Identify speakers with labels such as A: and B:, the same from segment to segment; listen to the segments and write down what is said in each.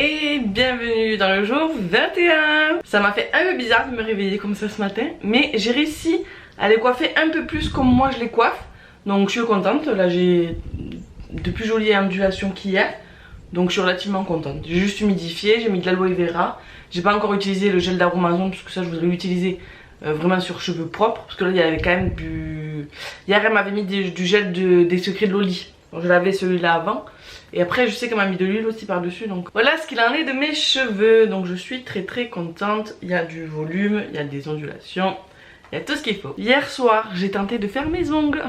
A: Et bienvenue dans le jour 21. Ça m'a fait un peu bizarre de me réveiller comme ça ce matin, mais j'ai réussi à les coiffer un peu plus comme moi je les coiffe. Donc je suis contente, là j'ai de plus jolies ondulations qu'hier. Donc je suis relativement contente. J'ai juste humidifié, j'ai mis de l'aloe vera. J'ai pas encore utilisé le gel d'Aromazone parce que ça je voudrais l'utiliser vraiment sur cheveux propres. Parce que là il y avait quand même du... Hier elle m'avait mis du gel des secrets de Loli. Donc je lavais celui-là avant. Et après je sais qu'elle m'a mis de l'huile aussi par dessus. Donc voilà ce qu'il en est de mes cheveux. Donc je suis très contente. Il y a du volume, il y a des ondulations, il y a tout ce qu'il faut. Hier soir j'ai tenté de faire mes ongles.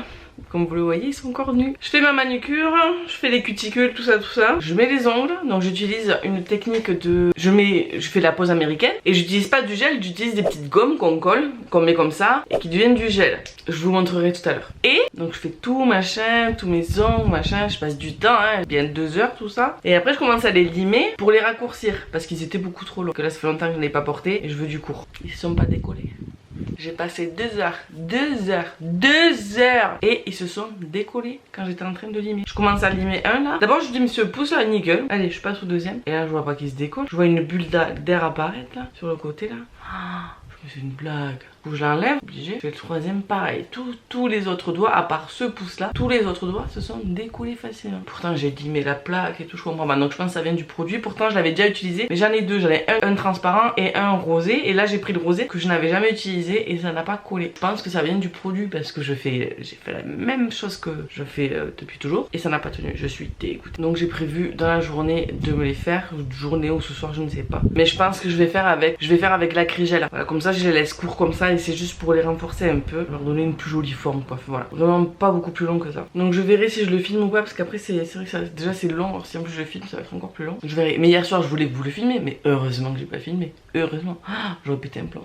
A: Comme vous le voyez, ils sont encore nus. Je fais ma manucure, je fais les cuticules, tout ça. Je mets les ongles, donc j'utilise une technique de... Je fais la pose américaine et j'utilise pas du gel, j'utilise des petites gommes qu'on colle, qu'on met comme ça et qui deviennent du gel. Je vous montrerai tout à l'heure. Et donc je fais tout machin, tous mes ongles, machin, je passe du temps, hein, bien 2 heures tout ça. Et après je commence à les limer pour les raccourcir parce qu'ils étaient beaucoup trop longs. Que là ça fait longtemps que je n'ai pas porté et je veux du court. Ils sont pas décollés. J'ai passé 2 heures et ils se sont décollés quand j'étais en train de limer. Je commence à limer un là. D'abord je lime ce pouce là, nickel. Allez, je passe au deuxième. Et là je vois pas qu'il se décolle. Je vois une bulle d'air apparaître là, sur le côté là. C'est une blague. Où je l'enlève, obligé. Je fais le troisième pareil. Tous les autres doigts, à part ce pouce là, tous les autres doigts se sont décollés facilement. Pourtant j'ai limé la plaque et tout, je comprends pas. Donc je pense que ça vient du produit. Pourtant je l'avais déjà utilisé. Mais j'en ai deux. J'en ai un transparent et un rosé. Et là j'ai pris le rosé que je n'avais jamais utilisé et ça n'a pas collé. Je pense que ça vient du produit parce que j'ai fait la même chose que je fais depuis toujours. Et ça n'a pas tenu. Je suis dégoûtée. Donc j'ai prévu dans la journée de me les faire. Journée ou ce soir, je ne sais pas. Mais je pense que je vais faire avec l'acrygel. Voilà, comme ça je les laisse courts comme ça. Et c'est juste pour les renforcer un peu, leur donner une plus jolie forme quoi. Voilà, vraiment pas beaucoup plus long que ça. Donc je verrai si je le filme ou pas parce qu'après c'est vrai que déjà c'est long. Alors si en plus je le filme ça va être encore plus long. Je verrai. Mais hier soir je voulais vous le filmer, mais heureusement que j'ai pas filmé. Heureusement. J'aurais pété un plan.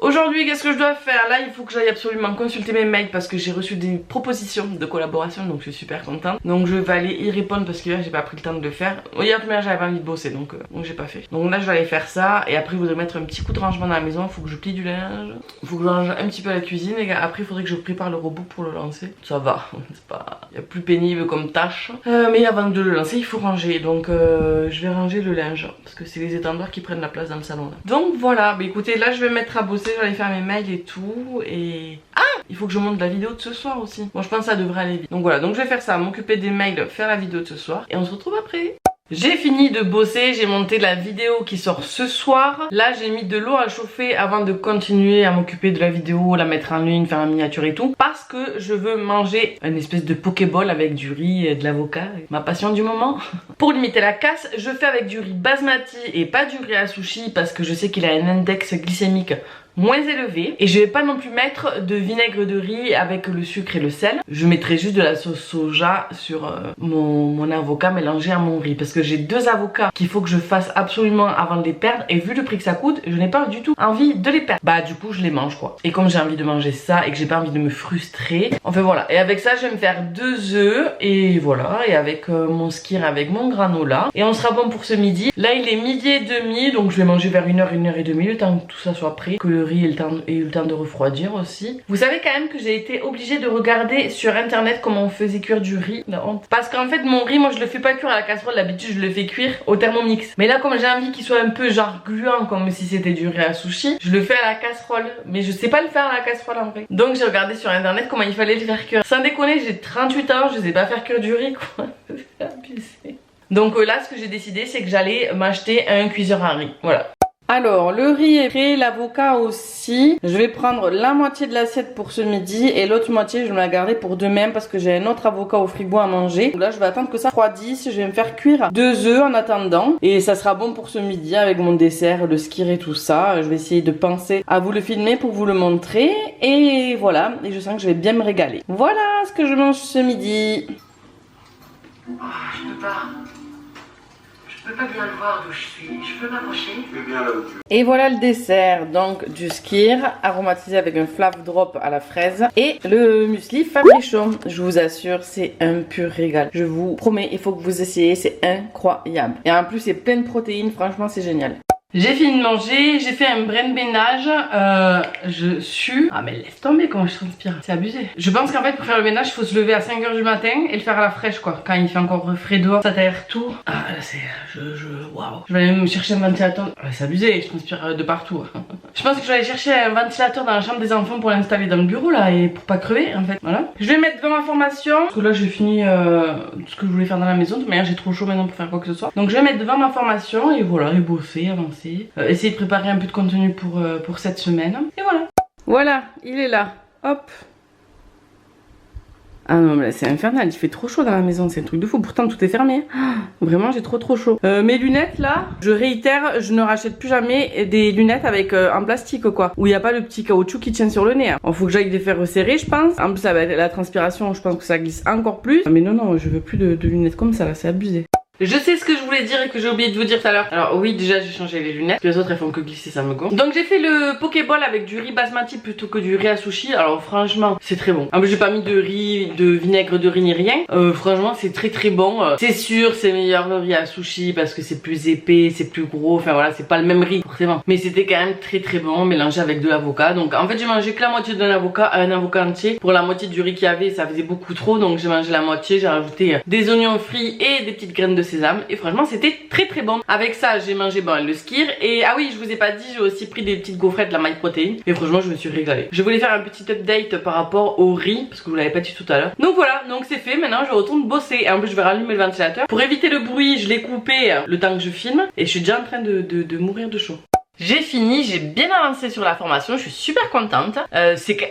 A: Aujourd'hui, qu'est-ce que je dois faire? Là, il faut que j'aille absolument consulter mes mails parce que j'ai reçu des propositions de collaboration, donc je suis super contente. Donc je vais aller y répondre parce que hier j'ai pas pris le temps de le faire. Hier, première, j'avais pas envie de bosser, donc j'ai pas fait. Donc là, je vais aller faire ça et après, il faudrait mettre un petit coup de rangement dans la maison. Il faut que je plie du linge, il faut que je range un petit peu la cuisine et après, il faudrait que je prépare le robot pour le lancer. Ça va, c'est pas, il y a plus pénible comme tâche. Mais avant de le lancer, il faut ranger. Donc je vais ranger le linge parce que c'est les étendoirs qui prennent la place dans le salon là. Donc voilà, bah écoutez, là, je vais me mettre à bosser. Je vais aller faire mes mails et tout et... Ah, il faut que je monte la vidéo de ce soir aussi. Bon, je pense que ça devrait aller vite. Donc voilà, donc je vais faire ça, m'occuper des mails, faire la vidéo de ce soir et on se retrouve après. J'ai fini de bosser, j'ai monté la vidéo qui sort ce soir. Là j'ai mis de l'eau à chauffer avant de continuer à m'occuper de la vidéo, la mettre en ligne, faire la miniature et tout. Parce que je veux manger une espèce de pokéball avec du riz et de l'avocat, ma passion du moment. Pour limiter la casse, je fais avec du riz basmati et pas du riz à sushi parce que je sais qu'il a un index glycémique moins élevé. Et je vais pas non plus mettre de vinaigre de riz avec le sucre et le sel. Je mettrai juste de la sauce soja sur mon avocat mélangé à mon riz. Parce que j'ai 2 avocats qu'il faut que je fasse absolument avant de les perdre. Et vu le prix que ça coûte, je n'ai pas du tout envie de les perdre. Bah du coup je les mange quoi. Et comme j'ai envie de manger ça et que j'ai pas envie de me frustrer. Enfin voilà. Et avec ça je vais me faire 2 œufs. Et voilà. Et avec mon skyr, avec mon granola. Et on sera bon pour ce midi. Là il est midi et demi. Donc je vais manger vers 1h, 1h30. Le temps que tout ça soit prêt. Que le riz ait eu le temps de refroidir aussi. Vous savez quand même que j'ai été obligée de regarder sur internet comment on faisait cuire du riz. La honte. Parce qu'en fait mon riz moi je le fais pas cuire à la casserole. D'habitude je le fais cuire au Thermomix. Mais là comme j'ai envie qu'il soit un peu genre gluant comme si c'était du riz à sushi, je le fais à la casserole. Mais je sais pas le faire à la casserole en vrai. Donc j'ai regardé sur internet comment il fallait le faire cuire. Sans déconner, j'ai 38 ans, je sais pas faire cuire du riz quoi. C'est abusé. Donc là ce que j'ai décidé c'est que j'allais m'acheter un cuiseur à riz. Voilà. Alors, le riz est prêt, l'avocat aussi. Je vais prendre la moitié de l'assiette pour ce midi et l'autre moitié, je vais me la garder pour demain parce que j'ai un autre avocat au frigo à manger. Donc là, je vais attendre que ça refroidisse. Je vais me faire cuire 2 œufs en attendant et ça sera bon pour ce midi avec mon dessert, le skyr et tout ça. Je vais essayer de penser à vous le filmer pour vous le montrer et voilà. Et je sens que je vais bien me régaler. Voilà ce que je mange ce midi. Oh, je peux pas. Je peux pas bien le voir d'où je suis, je peux m'approcher. Et voilà le dessert, donc du skyr aromatisé avec un flav drop à la fraise et le muesli Fabrichon. Je vous assure, c'est un pur régal. Je vous promets, il faut que vous essayiez, c'est incroyable. Et en plus, c'est plein de protéines, franchement, c'est génial. J'ai fini de manger, j'ai fait un brin de ménage, je sue. Ah mais laisse tomber comment je transpire, c'est abusé. Je pense qu'en fait pour faire le ménage il faut se lever à 5 h du matin et le faire à la fraîche quoi. Quand il fait encore frais dehors, ça t'aère tout. Ah là c'est... waouh. Je vais aller me chercher un ventilateur. Ah, c'est abusé, je transpire de partout. Je pense que je vais aller chercher un ventilateur dans la chambre des enfants pour l'installer dans le bureau là et pour pas crever en fait. Voilà. Je vais mettre devant ma formation. Parce que là j'ai fini ce que je voulais faire dans la maison. De toute manière j'ai trop chaud maintenant pour faire quoi que ce soit. Donc je vais mettre devant ma formation et voilà, et bosser, avancer. Essayer de préparer un peu de contenu pour cette semaine. Et voilà. Voilà, il est là. Hop. Ah non mais c'est infernal, il fait trop chaud dans la maison, c'est un truc de fou. Pourtant tout est fermé. Vraiment j'ai trop chaud. Mes lunettes là, je réitère, je ne rachète plus jamais des lunettes avec en plastique quoi. Où il n'y a pas le petit caoutchouc qui tient sur le nez. Il faut que j'aille les faire resserrer je pense. En plus ça va être la transpiration, je pense que ça glisse encore plus. Mais non, je veux plus de lunettes comme ça là, c'est abusé. Je sais ce que je voulais dire et que j'ai oublié de vous dire tout à l'heure. Alors oui, déjà j'ai changé les lunettes. Les autres elles font que glisser, ça me gonfle. Donc j'ai fait le pokéball avec du riz basmati plutôt que du riz à sushi. Alors franchement c'est très bon. En plus j'ai pas mis de riz, de vinaigre de riz ni rien. Franchement c'est très bon. C'est sûr c'est meilleur le riz à sushi parce que c'est plus épais, c'est plus gros. Enfin voilà, c'est pas le même riz forcément. Mais c'était quand même très bon mélangé avec de l'avocat. Donc en fait j'ai mangé que la moitié d'un avocat, un avocat entier. Pour la moitié du riz qu'il y avait ça faisait beaucoup trop. Donc j'ai mangé la moitié, j'ai rajouté des oignons frits et des petites graines de sésame et franchement c'était très bon. Avec ça j'ai mangé le skyr et ah oui je vous ai pas dit, j'ai aussi pris des petites gaufrettes de la My Protein et franchement je me suis régalée. Je voulais faire un petit update par rapport au riz parce que vous l'avez pas dit tout à l'heure. Donc voilà, donc c'est fait, maintenant je retourne bosser et en plus je vais rallumer le ventilateur. Pour éviter le bruit je l'ai coupé le temps que je filme et je suis déjà en train de mourir de chaud. J'ai fini, j'ai bien avancé sur la formation, je suis super contente.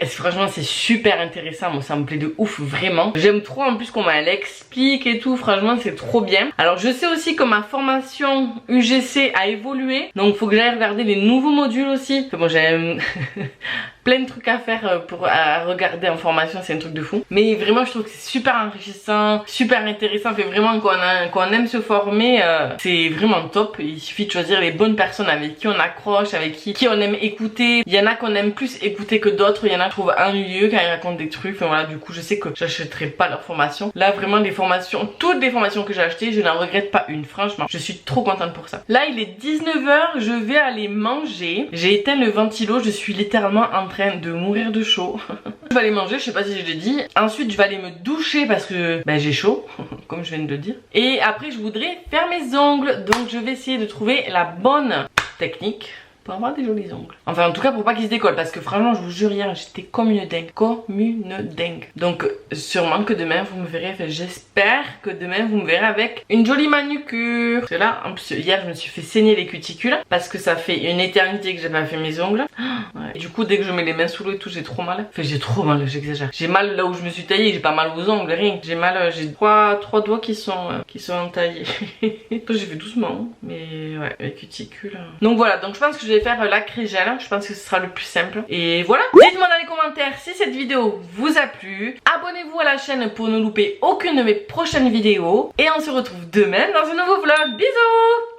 A: Franchement c'est super intéressant, moi ça me plaît de ouf vraiment. J'aime trop en plus comment elle explique et tout, franchement c'est trop bien. Alors je sais aussi que ma formation UGC a évolué, donc faut que j'aille regarder les nouveaux modules aussi. Bon j'ai plein de trucs à faire à regarder en formation, c'est un truc de fou. Mais vraiment je trouve que c'est super enrichissant, super intéressant, fait vraiment qu'on aime se former, c'est vraiment top. Il suffit de choisir les bonnes personnes avec qui on accroche, avec qui on aime écouter. Il y en a qu'on aime plus écouter que d'autres, il y en a que je trouve ennuyeux quand ils racontent des trucs. Enfin voilà, du coup je sais que j'achèterai pas leur formation. Là vraiment les formations, toutes les formations que j'ai achetées, je n'en regrette pas une, franchement. Je suis trop contente pour ça. Là il est 19 h, je vais aller manger. J'ai éteint le ventilo, je suis littéralement en train de mourir de chaud. Je vais aller manger, je sais pas si je l'ai dit. Ensuite je vais aller me doucher parce que j'ai chaud, comme je viens de le dire. Et après je voudrais faire mes ongles, donc je vais essayer de trouver la bonne technique pour avoir des jolis ongles. Enfin en tout cas pour pas qu'ils se décollent parce que franchement je vous jure hier j'étais comme une dingue. Donc sûrement que demain vous me verrez, enfin j'espère que demain vous me verrez avec une jolie manucure. Parce que là en plus hier je me suis fait saigner les cuticules parce que ça fait une éternité que j'ai pas fait mes ongles. Ouais. Et du coup dès que je mets les mains sous l'eau et tout j'ai trop mal. Enfin j'ai trop mal, j'exagère. J'ai mal là où je me suis taillée, j'ai pas mal aux ongles, rien. J'ai mal, j'ai trois doigts qui sont entaillés. J'ai fait doucement mais ouais les cuticules. Donc voilà, donc je pense que je vais faire la crégelle, je pense que ce sera le plus simple. Et voilà, dites-moi dans les commentaires si cette vidéo vous a plu. Abonnez-vous à la chaîne pour ne louper aucune de mes prochaines vidéos. Et on se retrouve demain dans un nouveau vlog. Bisous!